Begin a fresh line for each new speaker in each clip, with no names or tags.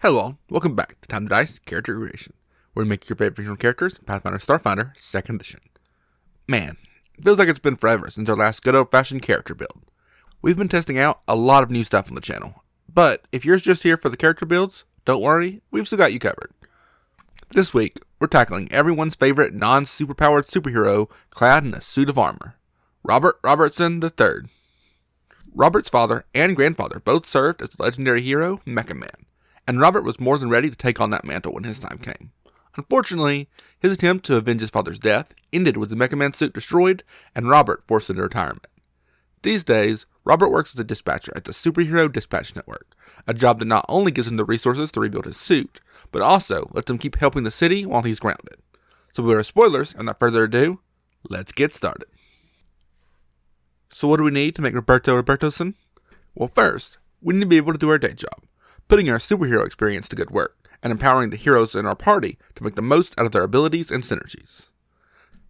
Hello all, welcome back to Time to Dice Character Creation, where we make your favorite fictional characters, Pathfinder Starfinder 2nd Edition. Man, it feels like it's been forever since our last good old-fashioned character build. We've been testing out a lot of new stuff on the channel, but if you're just here for the character builds, don't worry, we've still got you covered. This week, we're tackling everyone's favorite non-superpowered superhero clad in a suit of armor, Robertson III. Robert's father and grandfather both served as the legendary hero Mech Man, and Robert was more than ready to take on that mantle when his time came. Unfortunately, his attempt to avenge his father's death ended with the Mech Man suit destroyed and Robert forced into retirement. These days, Robert works as a dispatcher at the Superhero Dispatch Network, a job that not only gives him the resources to rebuild his suit, but also lets him keep helping the city while he's grounded. So beware of spoilers, and without further ado, let's get started. So what do we need to make Robertson? Well, first, we need to be able to do our day job, putting our superhero experience to good work, and empowering the heroes in our party to make the most out of their abilities and synergies.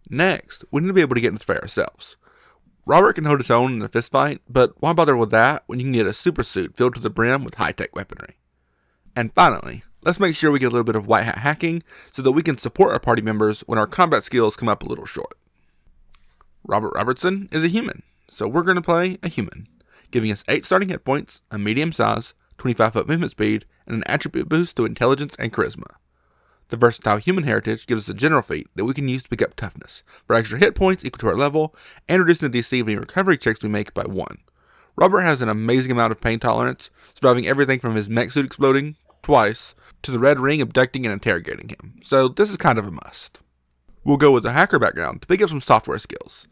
Next, we need to be able to get in this fight ourselves. Robert can hold his own in a fistfight, but why bother with that when you can get a super suit filled to the brim with high-tech weaponry? And finally, let's make sure we get a little bit of white hat hacking so that we can support our party members when our combat skills come up a little short. Robertson is a human, so we're going to play a human, giving us 8 starting hit points, a medium size, 25-foot movement speed, and an attribute boost to intelligence and charisma. The versatile human heritage gives us a general feat that we can use to pick up toughness, for extra hit points equal to our level, and reducing the DC of any recovery checks we make by 1. Robert has an amazing amount of pain tolerance, surviving everything from his mech suit exploding twice to the Red Ring abducting and interrogating him, so this is kind of a must. We'll go with a hacker background to pick up some software skills,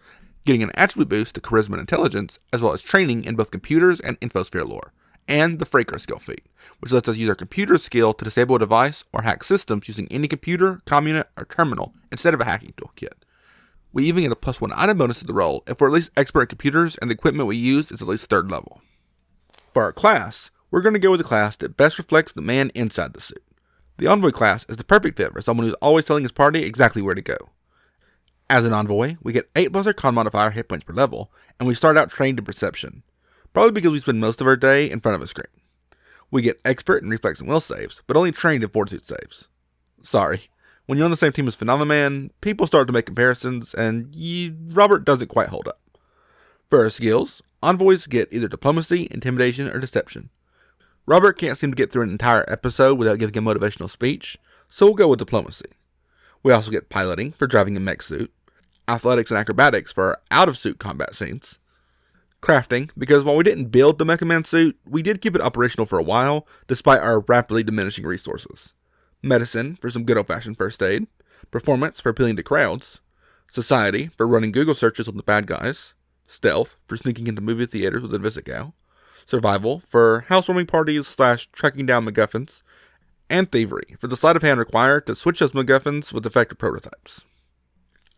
getting an attribute boost to charisma and intelligence, as well as training in both computers and infosphere lore, and the Fraker skill feat, which lets us use our computer's skill to disable a device or hack systems using any computer, comm unit, or terminal instead of a hacking toolkit. We even get a +1 item bonus to the roll if we're at least expert at computers and the equipment we use is at least 3rd level. For our class, we're going to go with the class that best reflects the man inside the suit. The Envoy class is the perfect fit for someone who's always telling his party exactly where to go. As an Envoy, we get 8 plus our con modifier hit points per level, and we start out trained in perception, probably because we spend most of our day in front of a screen. We get expert in reflex and will saves, but only trained in fortitude saves. Sorry, when you're on the same team as Phenomenon, people start to make comparisons, and Robert doesn't quite hold up. For our skills, Envoys get either diplomacy, intimidation, or deception. Robert can't seem to get through an entire episode without giving a motivational speech, so we'll go with diplomacy. We also get piloting for driving a mech suit, athletics and acrobatics for our out-of-suit combat scenes, crafting, because while we didn't build the Mech Man suit, we did keep it operational for a while, despite our rapidly diminishing resources, medicine for some good old-fashioned first aid, performance for appealing to crowds, society for running Google searches on the bad guys, stealth for sneaking into movie theaters with Invisigal, survival for housewarming parties / tracking down MacGuffins, and thievery for the sleight of hand required to switch those MacGuffins with effective prototypes.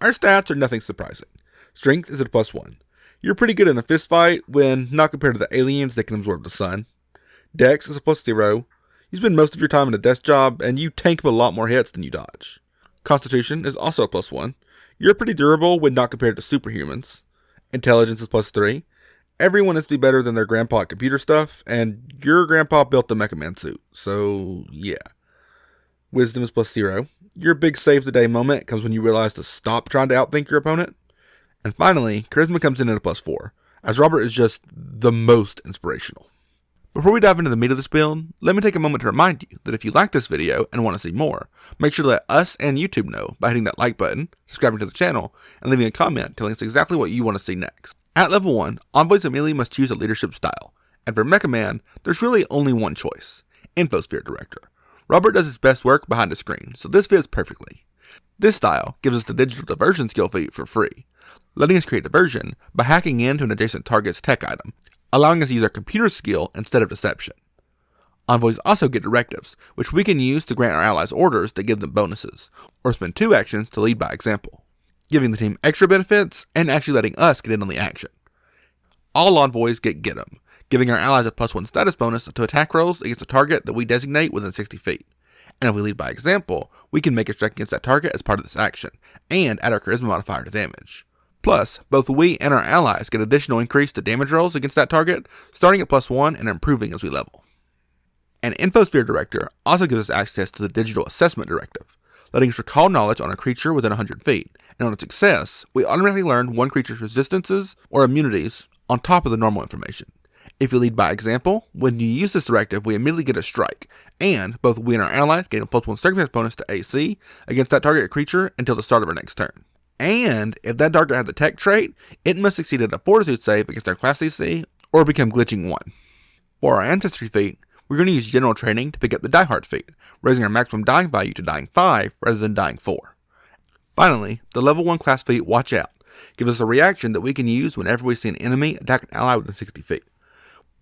Our stats are nothing surprising. Strength is at a +1. You're pretty good in a fist fight when not compared to the aliens that can absorb the sun. Dex is a +0. You spend most of your time in a desk job, and you tank with a lot more hits than you dodge. Constitution is also a +1. You're pretty durable when not compared to superhumans. Intelligence is +3. Everyone has to be better than their grandpa at computer stuff, and your grandpa built the Mech Man suit, so yeah. Wisdom is +0. Your big save the day moment comes when you realize to stop trying to outthink your opponent. And finally, charisma comes in at a +4, as Robert is just the most inspirational. Before we dive into the meat of this build, let me take a moment to remind you that if you like this video and want to see more, make sure to let us and YouTube know by hitting that like button, subscribing to the channel, and leaving a comment telling us exactly what you want to see next. At level 1, Envoys immediately must choose a leadership style, and for Mech Man, there's really only one choice: Infosphere Director. Robert does his best work behind the screen, so this fits perfectly. This style gives us the digital diversion skill feat for free, letting us create diversion by hacking into an adjacent target's tech item, allowing us to use our computer skill instead of deception. Envoys also get directives, which we can use to grant our allies orders that give them bonuses, or spend 2 actions to lead by example, giving the team extra benefits and actually letting us get in on the action. All Envoys get Get 'em, giving our allies a +1 status bonus to attack rolls against a target that we designate within 60 feet. And if we lead by example, we can make a strike against that target as part of this action, and add our charisma modifier to damage. Plus, both we and our allies get additional increase to damage rolls against that target, starting at +1 and improving as we level. An Infosphere Director also gives us access to the Digital Assessment Directive, letting us recall knowledge on a creature within 100 feet, and on its success, we automatically learn one creature's resistances or immunities on top of the normal information. If you lead by example, when you use this directive, we immediately get a strike, and both we and our allies gain a +1 circumstance bonus to AC against that target creature until the start of our next turn. And if that target has the tech trait, it must succeed at a Fortitude save against our class DC or become glitching 1. For our Ancestry feat, we're going to use General Training to pick up the Die Hard feat, raising our maximum dying value to dying 5 rather than dying 4. Finally, the level 1 class feat Watch Out gives us a reaction that we can use whenever we see an enemy attack an ally within 60 feet.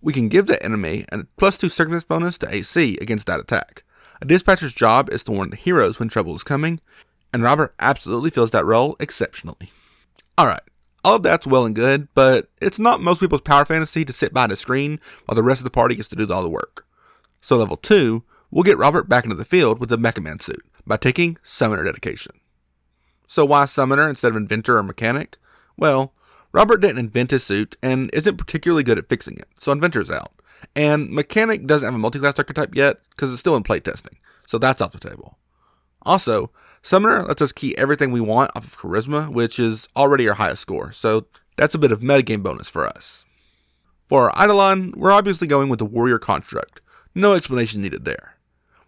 We can give that enemy a +2 circumstance bonus to AC against that attack. A dispatcher's job is to warn the heroes when trouble is coming, and Robert absolutely fills that role exceptionally. Alright, all of that's well and good, but it's not most people's power fantasy to sit behind a screen while the rest of the party gets to do all the work. So level 2, we'll get Robert back into the field with the Mecha Man suit by taking Summoner Dedication. So why Summoner instead of Inventor or Mechanic? Well, Robert didn't invent his suit and isn't particularly good at fixing it, so Inventor's out. And Mechanic doesn't have a multi-class archetype yet because it's still in playtesting, so that's off the table. Also, Summoner lets us key everything we want off of Charisma, which is already our highest score, so that's a bit of metagame bonus for us. For our Eidolon, we're obviously going with the Warrior Construct. No explanation needed there.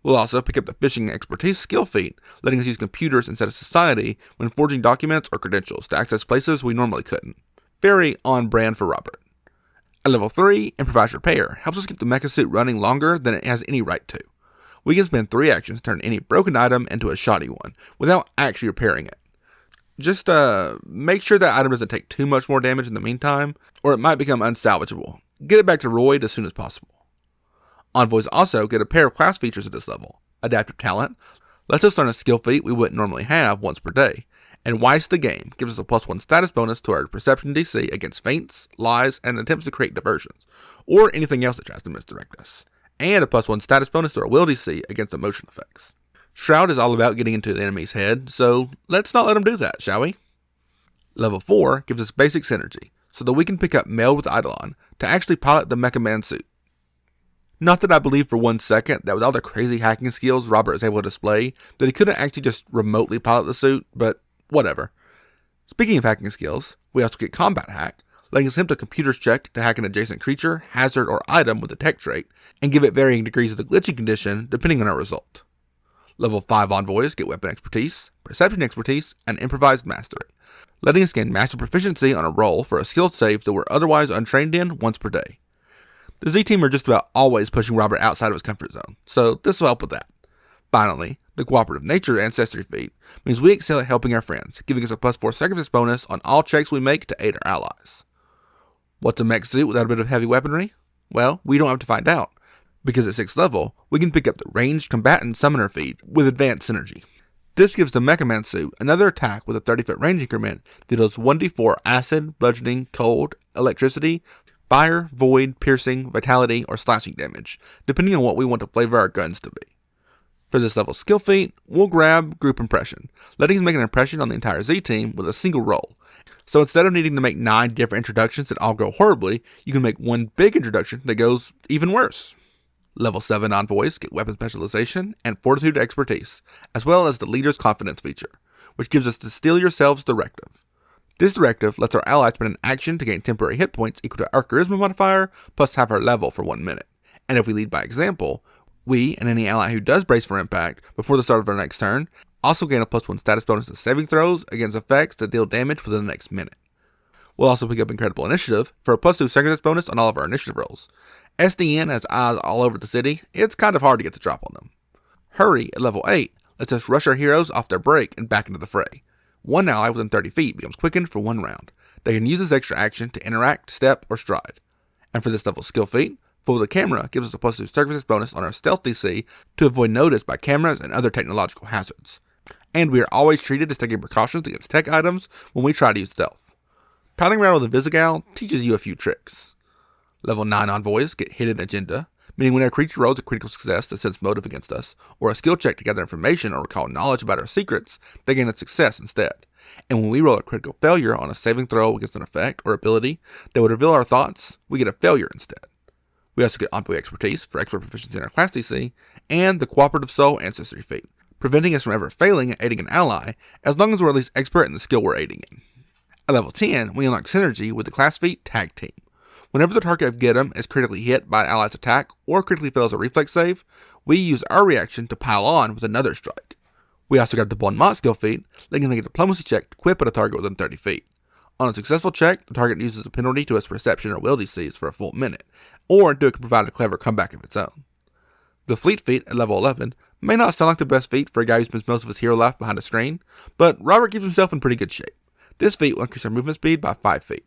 We'll also pick up the Fishing Expertise skill feat, letting us use computers instead of society when forging documents or credentials to access places we normally couldn't. Very on brand for Robert. At level 3, Improvised Repair helps us keep the mecha suit running longer than it has any right to. We can spend 3 actions to turn any broken item into a shoddy one, without actually repairing it. Just make sure that item doesn't take too much more damage in the meantime, or it might become unsalvageable. Get it back to Royd as soon as possible. Envoys also get a pair of class features at this level. Adaptive Talent lets us learn a skill feat we wouldn't normally have once per day, and Wise the Game gives us a +1 status bonus to our Perception DC against feints, lies, and attempts to create diversions, or anything else that tries to misdirect us, and a +1 status bonus to our Will DC against emotion effects. Shroud is all about getting into the enemy's head, so let's not let him do that, shall we? Level 4 gives us basic synergy, so that we can pick up Meld with Eidolon to actually pilot the Mecha Man suit. Not that I believe for 1 second that with all the crazy hacking skills Robert is able to display, that he couldn't actually just remotely pilot the suit, but whatever. Speaking of hacking skills, we also get Combat Hack, letting us attempt a computer's check to hack an adjacent creature, hazard, or item with a tech trait, and give it varying degrees of the glitching condition depending on our result. Level 5 Envoys get Weapon Expertise, Perception Expertise, and Improvised Mastery, letting us gain Master Proficiency on a roll for a skill save that we're otherwise untrained in once per day. The Z-Team are just about always pushing Robert outside of his comfort zone, so this will help with that. Finally, the Cooperative Nature Ancestry feat means we excel at helping our friends, giving us a +4 sacrifice bonus on all checks we make to aid our allies. What's a mech suit without a bit of heavy weaponry? Well, we don't have to find out, because at 6th level, we can pick up the Ranged Combatant Summoner feat with Advanced Synergy. This gives the Mecha Man suit another attack with a 30-foot range increment that does 1d4 acid, bludgeoning, cold, electricity, fire, void, piercing, vitality, or slashing damage, depending on what we want to flavor our guns to be. For this level skill feat, we'll grab Group Impression, letting us make an impression on the entire Z-Team with a single roll. So instead of needing to make 9 different introductions that all go horribly, you can make one big introduction that goes even worse. Level 7 Envoys get Weapon Specialization and Fortitude Expertise, as well as the Leader's Confidence feature, which gives us the Steel Yourselves directive. This directive lets our allies spend an action to gain temporary hit points equal to our Charisma modifier plus half our level for 1 minute. And if we lead by example, we and any ally who does brace for impact before the start of our next turn also gain a +1 status bonus to saving throws against effects that deal damage within the next minute. We'll also pick up Incredible Initiative for a +2 circumstance bonus on all of our initiative rolls. SDN has eyes all over the city. It's kind of hard to get the drop on them. Hurry at level 8 lets us rush our heroes off their break and back into the fray. One ally within 30 feet becomes quickened for 1 round. They can use this extra action to interact, step, or stride. And for this level skill feat, Full the Camera gives us a +2 circumstance bonus on our stealth DC to avoid notice by cameras and other technological hazards. And we are always treated as taking precautions against tech items when we try to use stealth. Pouting around with Invisigal teaches you a few tricks. Level 9 Envoys get Hidden Agenda, meaning when our creature rolls a critical success that sends motive against us, or a skill check to gather information or recall knowledge about our secrets, they gain a success instead. And when we roll a critical failure on a saving throw against an effect or ability that would reveal our thoughts, we get a failure instead. We also get Envoy Expertise for expert proficiency in our class DC, and the Cooperative Soul Ancestry feat, preventing us from ever failing at aiding an ally, as long as we're at least expert in the skill we're aiding in. At level 10, we unlock Synergy with the class feat Tag Team. Whenever the target of Get 'em is critically hit by an ally's attack or critically fails a reflex save, we use our reaction to pile on with another strike. We also got the Bon Mot skill feat, letting us make a diplomacy check to quip at a target within 30 feet. On a successful check, the target uses a penalty to its perception or will DCs for a full minute, or until it can provide a clever comeback of its own. The Fleet feat at level 11 may not sound like the best feat for a guy who spends most of his hero life behind a screen, but Robert keeps himself in pretty good shape. This feat will increase our movement speed by 5 feet.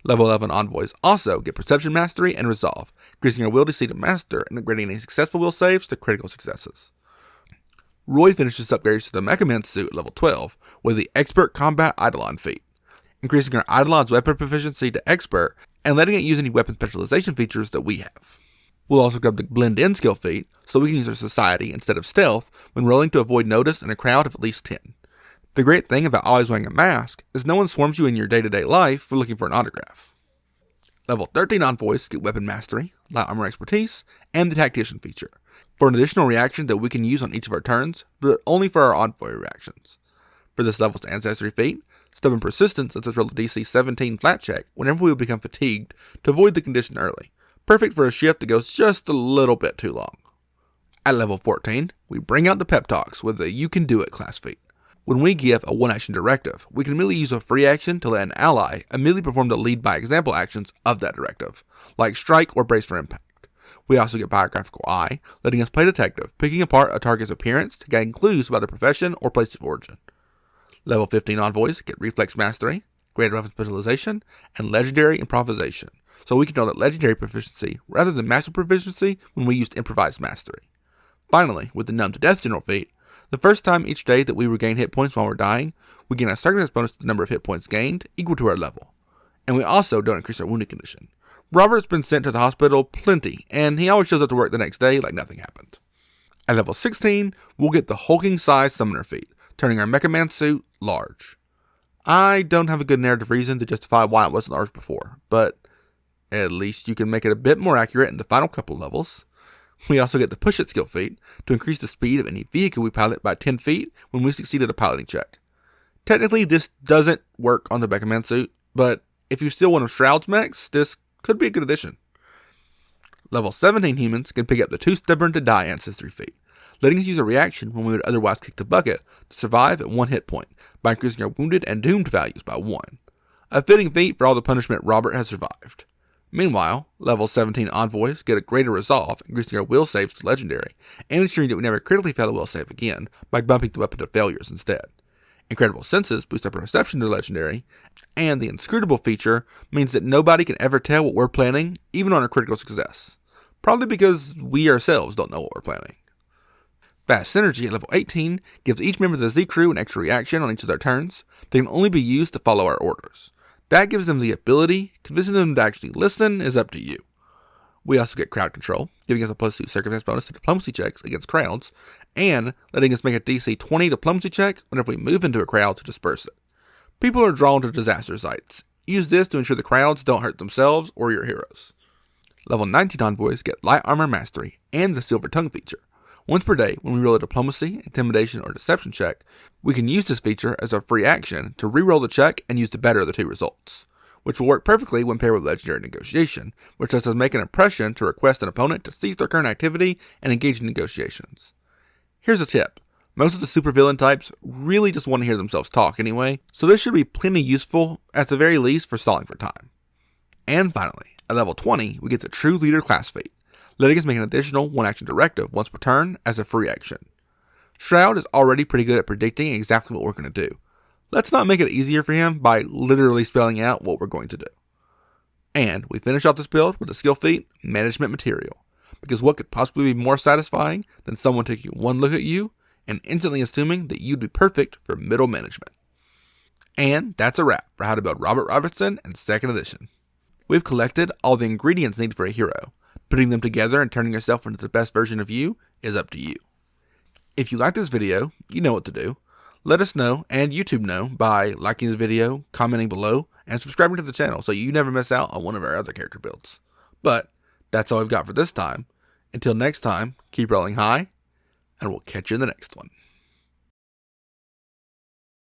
Level 11 envoys also get Perception Mastery and Resolve, increasing our will DC to Master and upgrading any successful will saves to critical successes. Roy finishes upgrades to the Mecha Man suit at level 12 with the Expert Combat Eidolon feat, increasing our Eidolon's weapon proficiency to Expert and letting it use any weapon specialization features that we have. We'll also grab the Blend In skill feat so we can use our Society instead of Stealth when rolling to avoid notice in a crowd of at least 10. The great thing about always wearing a mask is no one swarms you in your day-to-day life for looking for an autograph. Level 13 envoys get Weapon Mastery, Light Armor Expertise, and the Tactician feature, for an additional reaction that we can use on each of our turns, but only for our envoy reactions. For this level's Ancestry feat, Stubborn Persistence lets us roll a DC 17 flat check whenever we become fatigued to avoid the condition early, perfect for a shift that goes just a little bit too long. At level 14, we bring out the Pep Talks with the You Can Do It class feat. When we give a one-action directive, we can immediately use a free action to let an ally immediately perform the lead-by-example actions of that directive, like Strike or Brace for Impact. We also get Biographical Eye, letting us play detective, picking apart a target's appearance to gain clues about their profession or place of origin. Level 15 envoys get Reflex Mastery, Greater Weapon Specialization, and Legendary Improvisation, so we can know that Legendary Proficiency rather than Master Proficiency when we used Improvised Mastery. Finally, with the Numb to Death General feat, the first time each day that we regain hit points while we're dying, we gain a circumstance bonus to the number of hit points gained, equal to our level. And we also don't increase our wounded condition. Robert's been sent to the hospital plenty, and he always shows up to work the next day like nothing happened. At level 16, we'll get the Hulking Size Summoner feat, turning our Mecha Man suit large. I don't have a good narrative reason to justify why it wasn't large before, but at least you can make it a bit more accurate in the final couple levels. We also get the Push It skill feat to increase the speed of any vehicle we pilot by 10 feet when we succeeded a piloting check. Technically, this doesn't work on the Mecha Man suit, but if you're still one of Shroud's mechs, this could be a good addition. Level 17 humans can pick up the Too Stubborn to Die Ancestry feat, letting us use a reaction when we would otherwise kick the bucket to survive at 1 hit point by increasing our wounded and doomed values by 1. A fitting feat for all the punishment Robert has survived. Meanwhile, level 17 envoys get a Greater Resolve, increasing our will saves to Legendary, and ensuring that we never critically fail a will save again by bumping the weapon to failures instead. Incredible Senses boost our perception to Legendary, and the Inscrutable feature means that nobody can ever tell what we're planning, even on a critical success. Probably because we ourselves don't know what we're planning. Fast Synergy at level 18 gives each member of the Z Crew an extra reaction on each of their turns that can only be used to follow our orders. That gives them the ability. Convincing them to actually listen is up to you. We also get Crowd Control, giving us a +2 circumstance bonus to diplomacy checks against crowds, and letting us make a DC 20 diplomacy check whenever we move into a crowd to disperse it. People are drawn to disaster sites. Use this to ensure the crowds don't hurt themselves or your heroes. Level 19 envoys get Light Armor Mastery and the Silver Tongue feature. Once per day, when we roll a diplomacy, intimidation, or deception check, we can use this feature as a free action to re-roll the check and use the better of the 2 results, which will work perfectly when paired with Legendary Negotiation, which lets us make an impression to request an opponent to cease their current activity and engage in negotiations. Here's a tip. Most of the supervillain types really just want to hear themselves talk anyway, so this should be plenty useful, at the very least for stalling for time. And finally, at level 20, we get the True Leader class feat, letting us make an additional one-action directive once per turn as a free action. Shroud is already pretty good at predicting exactly what we're going to do. Let's not make it easier for him by literally spelling out what we're going to do. And we finish off this build with the skill feat, Management Material, because what could possibly be more satisfying than someone taking one look at you and instantly assuming that you'd be perfect for middle management. And that's a wrap for how to build Robert Robertson in 2nd edition. We've collected all the ingredients needed for a hero. Putting them together and turning yourself into the best version of you is up to you. If you like this video, you know what to do. Let us know and YouTube know by liking this video, commenting below, and subscribing to the channel so you never miss out on one of our other character builds. But That's all we've got for this time. Until next time, keep rolling high, and we'll catch you in the next one.